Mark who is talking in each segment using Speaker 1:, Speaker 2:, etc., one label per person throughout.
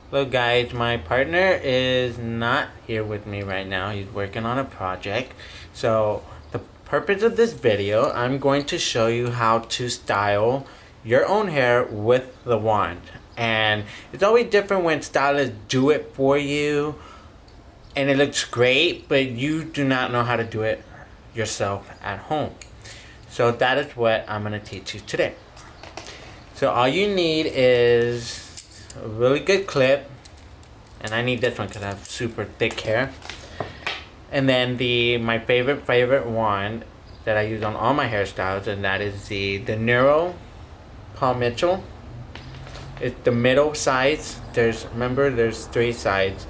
Speaker 1: Look guys, my partner is not here with me right now. He's working on a project. So the purpose of this video, I'm going to show you how to style your own hair with the wand. And it's always different when stylists do it for you and it looks great, but you do not know how to do it yourself at home. So that is what I'm going to teach you today. So all you need is a really good clip, and I need this one because I have super thick hair. And then my favorite wand that I use on all my hairstyles, and that is the Nero Paul Mitchell. It's the middle size. Remember there's three sides.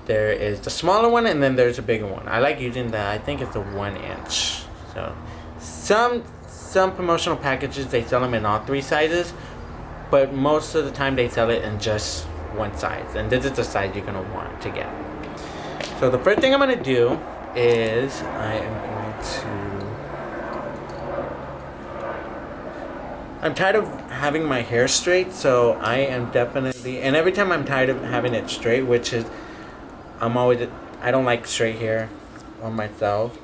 Speaker 1: There is the smaller one, and then there's a bigger one. I like using I think it's the 1 inch. So some promotional packages, they sell them in all three sizes, but most of the time they sell it in just one size, and this is the size you're going to want to get. So the first thing I'm going to do is I'm tired of having my hair straight, so I am definitely, and every time I'm tired of having it straight, which is I don't like straight hair on myself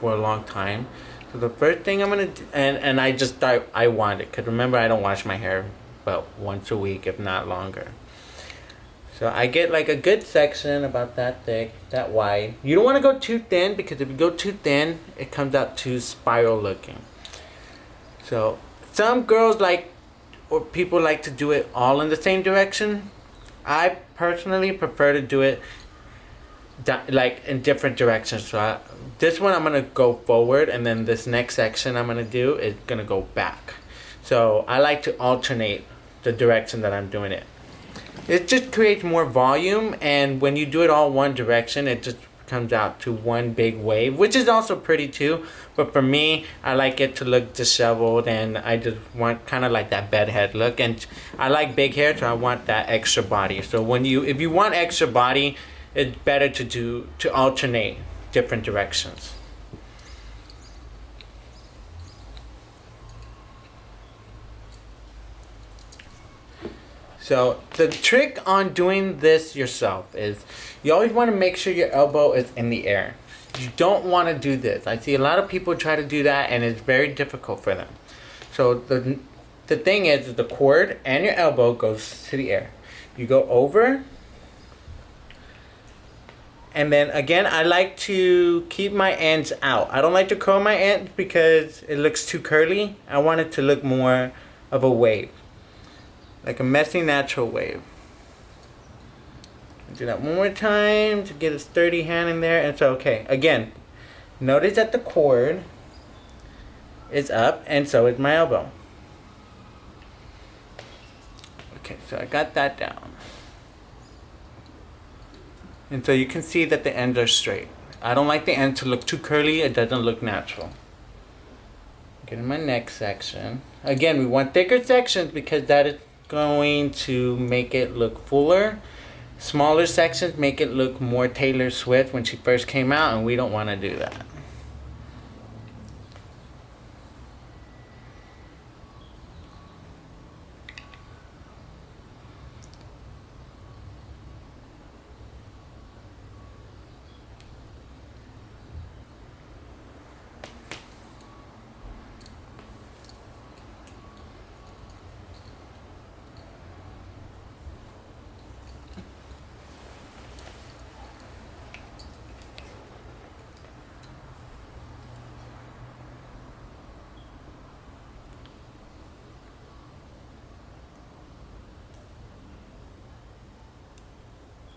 Speaker 1: for a long time. So the first thing I'm gonna do, and I just thought I want it, because remember, I don't wash my hair about once a week, if not longer. So I get like a good section about that thick, that wide. You don't want to go too thin, because if you go too thin, it comes out too spiral looking. So some girls or people like to do it all in the same direction. I personally prefer to do it like in different directions. So this one I'm gonna go forward, and then this next section I'm gonna do is gonna go back. So I like to alternate the direction that I'm doing it. It just creates more volume, and when you do it all one direction, it just comes out to one big wave, which is also pretty too. But for me, I like it to look disheveled, and I just want kind of like that bedhead look. And I like big hair, so I want that extra body. So if you want extra body, it's better to alternate different directions. So the trick on doing this yourself is you always want to make sure your elbow is in the air. You don't want to do this. I see a lot of people try to do that, and it's very difficult for them. So the thing is the cord and your elbow goes to the air. You go over, and then again, I like to keep my ends out. I don't like to curl my ends because it looks too curly. I want it to look more of a wave, like a messy natural wave. Do that one more time to get a sturdy hand in there, and it's okay. Again, notice that the cord is up, and so is my elbow. Okay, so I got that down. And so you can see that the ends are straight. I don't like the end to look too curly. It doesn't look natural. Get in my next section. Again, we want thicker sections because that is going to make it look fuller. Smaller sections make it look more Taylor Swift when she first came out, and we don't want to do that.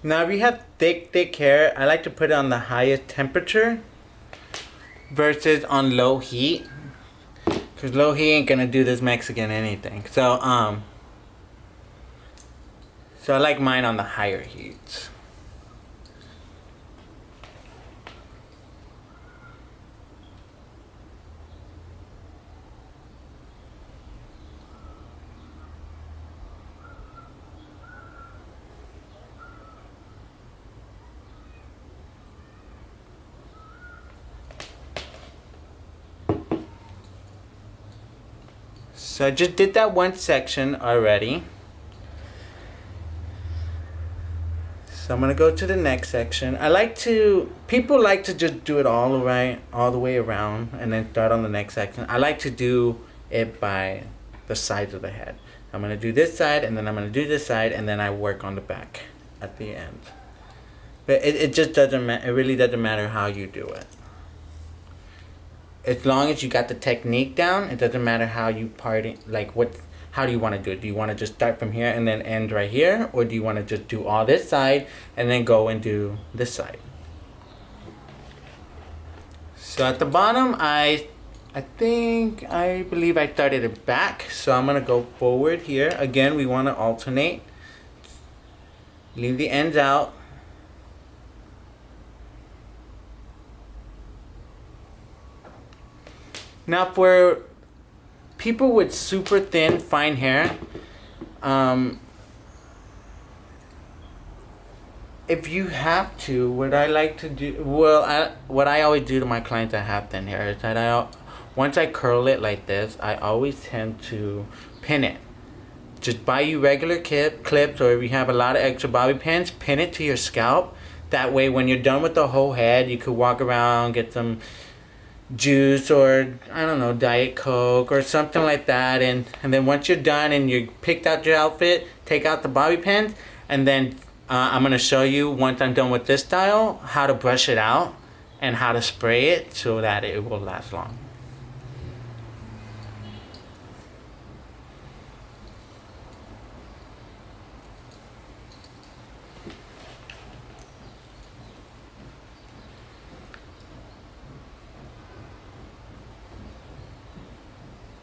Speaker 1: Now, if you have thick hair, I like to put it on the highest temperature versus on low heat, because low heat ain't gonna do this Mexican anything. So I like mine on the higher heats. So I just did that one section already. So I'm gonna go to the neck section. People like to just do it all the way around, and then start on the neck section. I like to do it by the sides of the head. I'm gonna do this side, and then I'm gonna do this side, and then I work on the back at the end. But it just doesn't matter. It really doesn't matter how you do it. As long as you got the technique down, it doesn't matter how you party. How do you want to do it? Do you want to just start from here and then end right here? Or do you want to just do all this side and then go and do this side? So at the bottom, I believe I started it back. So I'm going to go forward here. Again, we want to alternate. Leave the ends out. Now for people with super thin, fine hair, if you have to, what I like to do, what I always do to my clients that have thin hair is that once I curl it like this, I always tend to pin it. Just buy you regular clips, or if you have a lot of extra bobby pins, pin it to your scalp. That way when you're done with the whole head, you could walk around, get some juice or I don't know, Diet Coke or something like that, and then once you're done and you picked out your outfit, take out the bobby pins, and then I'm gonna show you, once I'm done with this style, how to brush it out and how to spray it so that it will last long.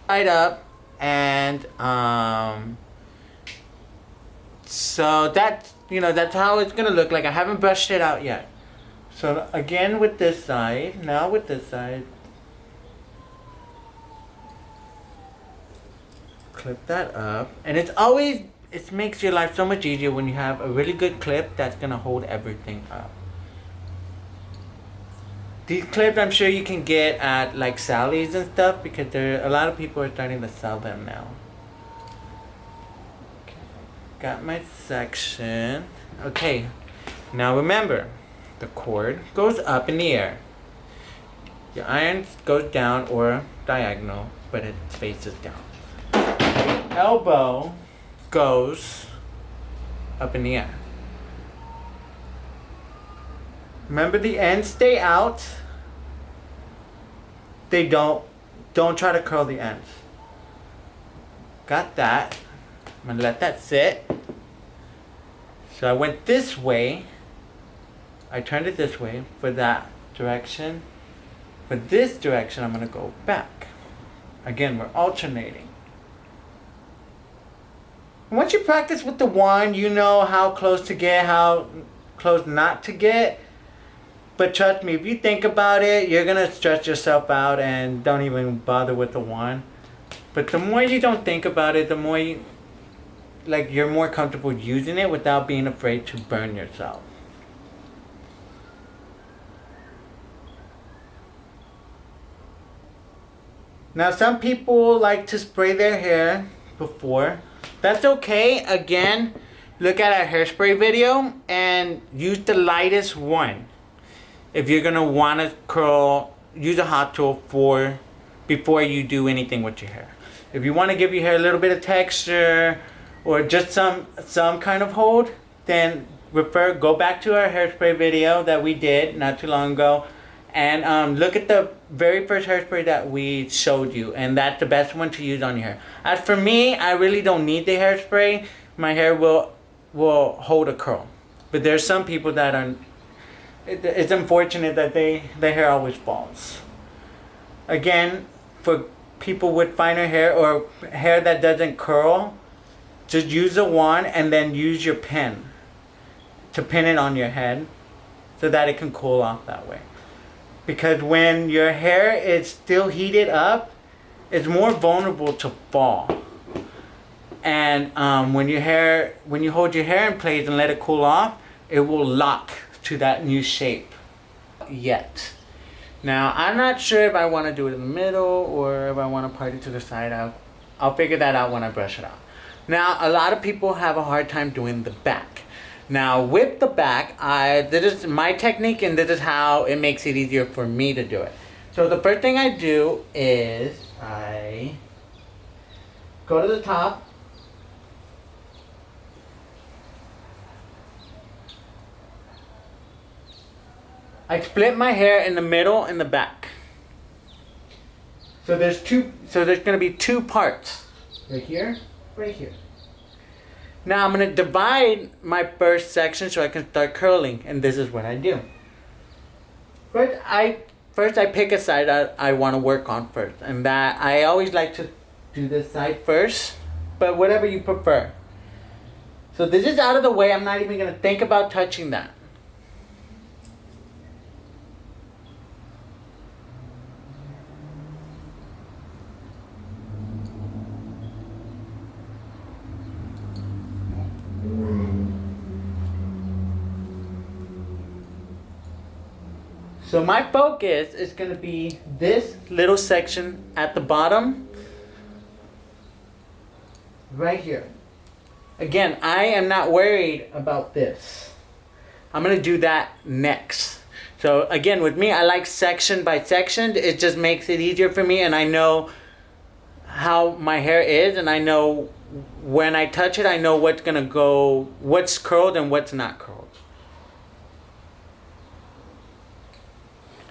Speaker 1: Up, and so that's how it's gonna look like. I haven't brushed it out yet. So again with this side, clip that up, and it makes your life so much easier when you have a really good clip that's gonna hold everything up. These clips I'm sure you can get at like Sally's and stuff, because a lot of people are starting to sell them now. Okay. Got my section. Okay, now remember, the cord goes up in the air. Your iron goes down or diagonal, but it faces down. Elbow goes up in the air. Remember, the ends stay out. They don't try to curl the ends. Got that. I'm gonna let that sit. So I went this way. I turned it this way for that direction. For this direction, I'm gonna go back. Again, we're alternating. Once you practice with the wand, you know how close to get, how close not to get. But trust me, if you think about it, you're going to stretch yourself out and don't even bother with the wand. But the more you don't think about it, the more you're more comfortable using it without being afraid to burn yourself. Now some people like to spray their hair before. That's okay. Again, look at our hairspray video and use the lightest one. If you're going to want to curl, use a hot tool before you do anything with your hair. If you want to give your hair a little bit of texture or just some kind of hold, then go back to our hairspray video that we did not too long ago, and look at the very first hairspray that we showed you, and that's the best one to use on your hair. As for me, I really don't need the hairspray. My hair will hold a curl. But there's some people that are... It's unfortunate that their hair always falls. Again, for people with finer hair or hair that doesn't curl, just use a wand and then use your pen to pin it on your head so that it can cool off that way. Because when your hair is still heated up, it's more vulnerable to fall. And when you hold your hair in place and let it cool off, it will lock to that new shape yet. Now, I'm not sure if I want to do it in the middle or if I want to part it to the side. I'll figure that out when I brush it out. Now, a lot of people have a hard time doing the back. Now with the back, this is my technique, and this is how it makes it easier for me to do it. So the first thing I do is I go to the top. I split my hair in the middle and the back. So there's gonna be two parts. Right here, right here. Now I'm gonna divide my first section so I can start curling, and this is what I do. First I pick a side I want to work on first, and that I always like to do this side first, but whatever you prefer. So this is out of the way. I'm not even gonna think about touching that. So my focus is going to be this little section at the bottom, right here. Again, I am not worried about this. I'm going to do that next. So again, with me, I like section by section. It just makes it easier for me, and I know how my hair is, and I know when I touch it, I know what's going to go, what's curled and what's not curled.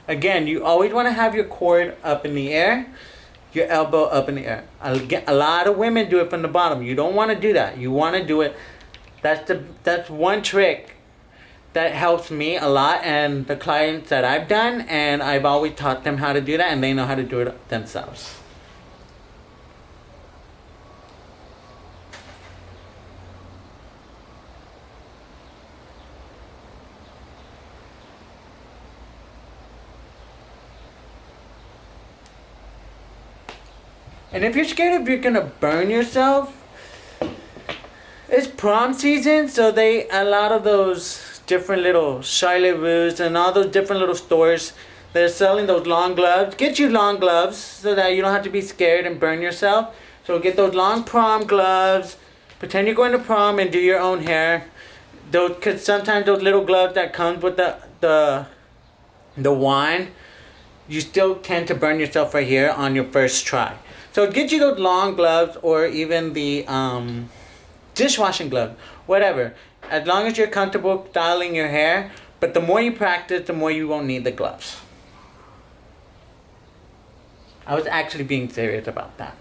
Speaker 1: Again, you always want to have your cord up in the air, your elbow up in the air. A lot of women do it from the bottom. You don't want to do that. You want to do it. That's one trick that helps me a lot, and the clients that I've done, and I've always taught them how to do that, and they know how to do it themselves. And if you're scared if you're gonna burn yourself, it's prom season, so a lot of those different little Charlotte Russe and all those different little stores, they're selling those long gloves. Get you long gloves so that you don't have to be scared and burn yourself. So get those long prom gloves. Pretend you're going to prom and do your own hair. Cause sometimes those little gloves that comes with the wand, you still tend to burn yourself right here on your first try. So get you those long gloves, or even the dishwashing glove, whatever. As long as you're comfortable styling your hair, but the more you practice, the more you won't need the gloves. I was actually being serious about that.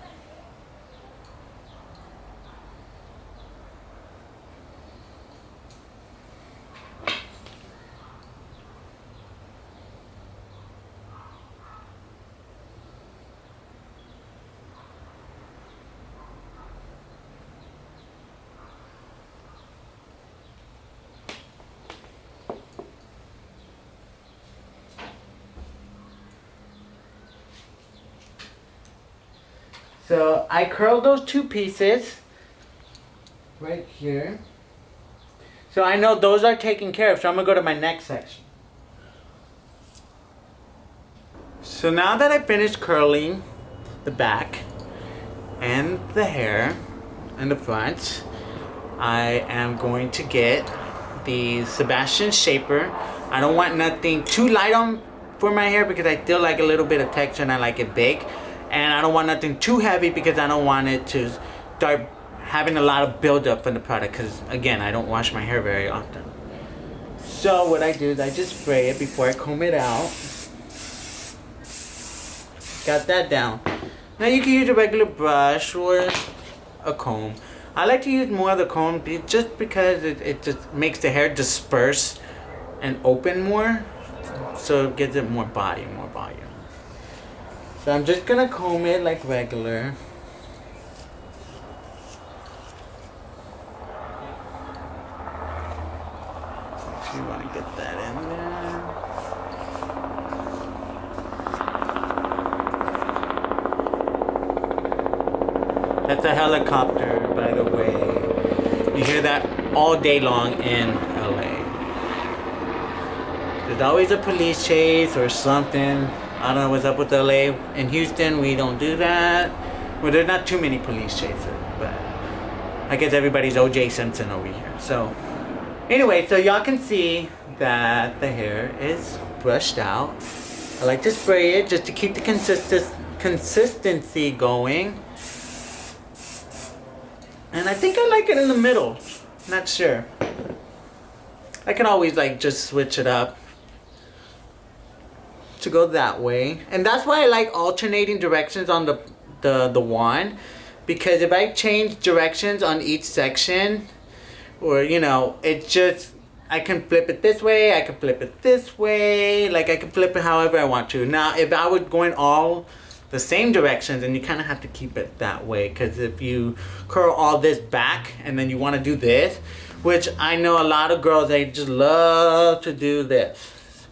Speaker 1: So I curled those two pieces right here. So I know those are taken care of, so I'm gonna go to my next section. So now that I finished curling the back and the hair and the front, I am going to get the Sebastian Shaper. I don't want nothing too light on for my hair because I still like a little bit of texture and I like it big. And I don't want nothing too heavy because I don't want it to start having a lot of buildup from the product, because again, I don't wash my hair very often. So what I do is I just spray it before I comb it out. Got that down. Now you can use a regular brush or a comb. I like to use more of the comb just because it just makes the hair disperse and open more, so it gives it more volume. So I'm just gonna comb it like regular. So you wanna get that in there. That's a helicopter, by the way. You hear that all day long in LA. There's always a police chase or something. I don't know what's up with LA. In Houston, we don't do that. Well, there's not too many police chasers, but I guess everybody's O.J. Simpson over here. So, Anyway, so y'all can see that the hair is brushed out. I like to spray it just to keep the consistency going. And I think I like it in the middle. Not sure. I can always like just switch it up to go that way. And that's why I like alternating directions on the wand. Because if I change directions on each section, or you know, it just, I can flip it this way, I can flip it this way, like I can flip it however I want to. Now if I was going all the same directions, then you kind of have to keep it that way, because if you curl all this back and then you want to do this, which I know a lot of girls, they just love to do this.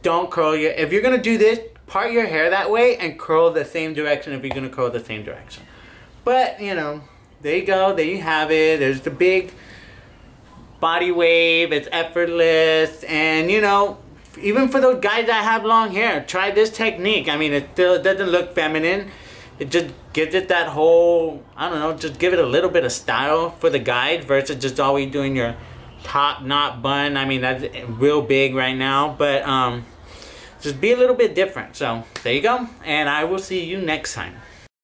Speaker 1: Don't curl your, if you're gonna do this, part your hair that way and curl the same direction if you're gonna curl the same direction. But you know, there you go, there you have it. There's the big body wave, it's effortless. And you know, even for those guys that have long hair, try this technique. I mean, it still doesn't look feminine. It just gives it that whole, I don't know, just give it a little bit of style for the guys versus just always doing your top knot bun. I mean, that's real big right now, but just be a little bit different. So there you go, and I will see you next time.